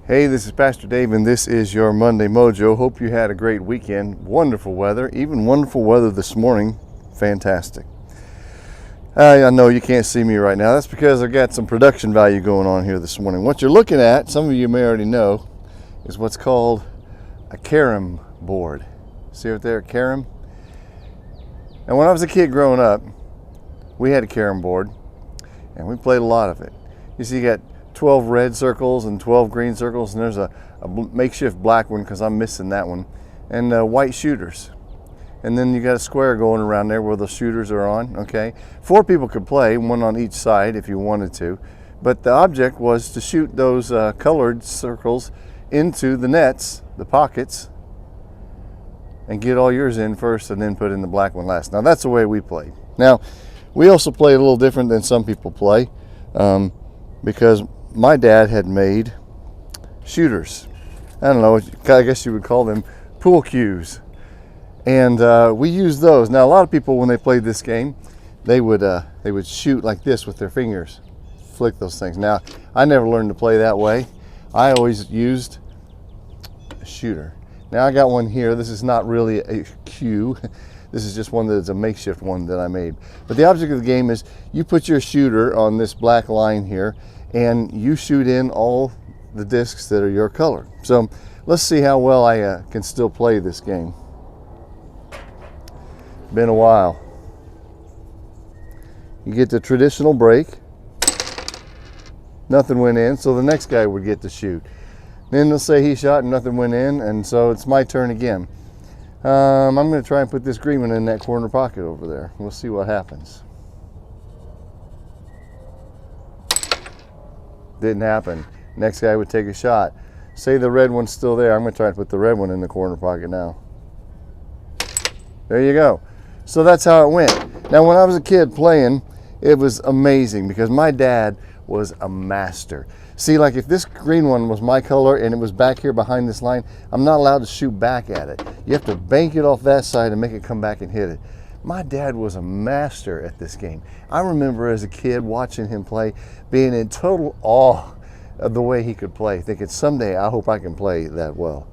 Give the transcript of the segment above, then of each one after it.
Hey, this is Pastor Dave, and this is your Monday Mojo. Hope you had a great weekend. Wonderful weather, even wonderful weather this morning. Fantastic. I know you can't see me right now. That's because I've got some production value going on here this morning. What you're looking at, some of you may already know, is what's called a Carrom board. See right there, Carrom? And when I was a kid growing up, we had a Carrom board, and we played a lot of it. You see, you got 12 red circles and 12 green circles, and there's a makeshift black one because I'm missing that one, and white shooters. And then you got a square going around there where the shooters are on, okay? 4 people could play, one on each side if you wanted to, but the object was to shoot those colored circles into the nets, the pockets, and get all yours in first and then put in the black one last. Now that's the way we played. Now, we also play a little different than some people play because my dad had made shooters. I don't know, I guess you would call them pool cues. And we used those. Now a lot of people, when they played this game, they would shoot like this with their fingers, flick those things. Now, I never learned to play that way. I always used a shooter. Now I got one here. This is not really a cue. This is just one that's a makeshift one that I made. But the object of the game is you put your shooter on this black line here, and you shoot in all the discs that are your color. So let's see how well I can still play this game. Been a while. You get the traditional break. Nothing went in, so the next guy would get to shoot. Then they'll say he shot and nothing went in, and so it's my turn again. I'm going to try and put this green one in that corner pocket over there. We'll see what happens. Didn't happen. Next guy would take a shot. Say the red one's still there. I'm going to try and put the red one in the corner pocket now. There you go. So that's how it went. Now when I was a kid playing, it was amazing because my dad was a master. See, like if this green one was my color and it was back here behind this line, I'm not allowed to shoot back at it. You have to bank it off that side and make it come back and hit it. My dad was a master at this game. I remember as a kid watching him play, being in total awe of the way he could play, thinking someday I hope I can play that well.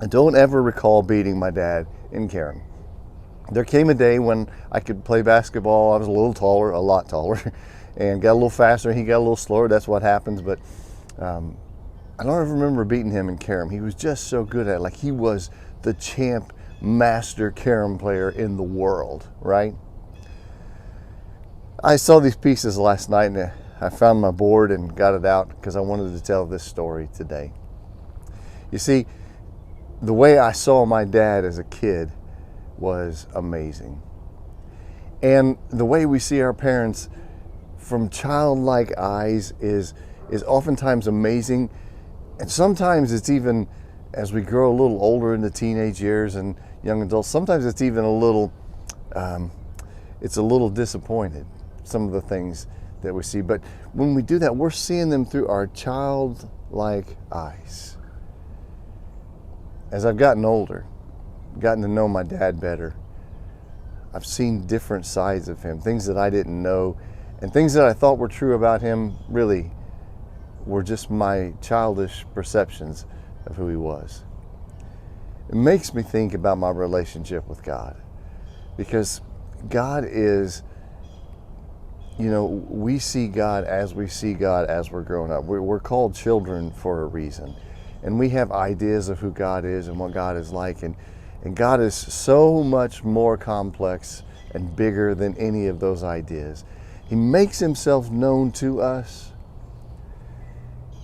I don't ever recall beating my dad in Carrom. There came a day when I could play basketball. I was a little taller, a lot taller, and got a little faster. He got a little slower. That's what happens. But I don't ever remember beating him in Carrom. He was just so good at it. Like he was the champ master Carrom player in the world, right? I saw these pieces last night and I found my board and got it out because I wanted to tell this story today. You see, the way I saw my dad as a kid was amazing. And the way we see our parents from childlike eyes is oftentimes amazing. And sometimes it's even, as we grow a little older in the teenage years and young adults, sometimes it's even a little disappointed, some of the things that we see. But when we do that, we're seeing them through our childlike eyes. As I've gotten older, gotten to know my dad better, I've seen different sides of him, things that I didn't know, and things that I thought were true about him really were just my childish perceptions of who he was. It makes me think about my relationship with God, because God is, we see God as we see God as we're growing up. We're called children for a reason. And we have ideas of who God is and what God is like. And God is so much more complex and bigger than any of those ideas. He makes himself known to us.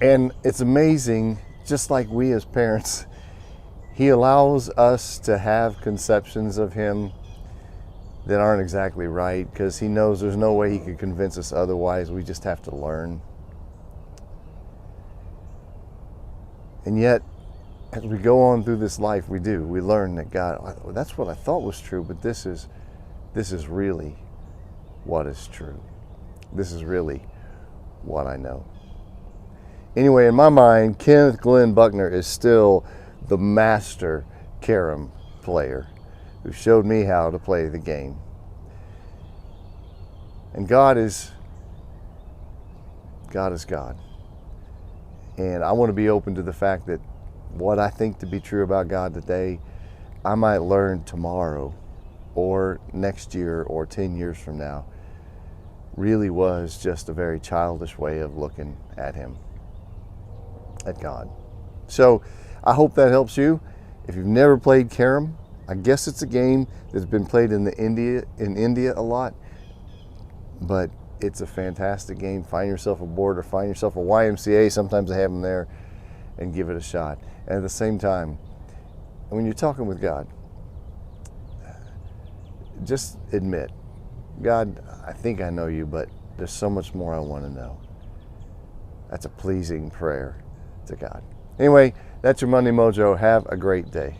And it's amazing, just like we as parents, he allows us to have conceptions of him that aren't exactly right because he knows there's no way he could convince us otherwise. We just have to learn. And yet, as we go on through this life, we learn that God, that's what I thought was true, but this is really what is true. This is really what I know. Anyway, in my mind, Kenneth Glenn Buckner is still the master Carrom player who showed me how to play the game. And God is God. And I want to be open to the fact that what I think to be true about God today, I might learn tomorrow or next year or 10 years from now really was just a very childish way of looking at him, at God. So I hope that helps you. If you've never played Carrom, I guess it's a game that's been played in India a lot, but it's a fantastic game. Find yourself a board or find yourself a YMCA. Sometimes they have them there, and give it a shot. And at the same time, when you're talking with God, just admit, God, I think I know you, but there's so much more I want to know. That's a pleasing prayer to God. Anyway, that's your Monday Mojo. Have a great day.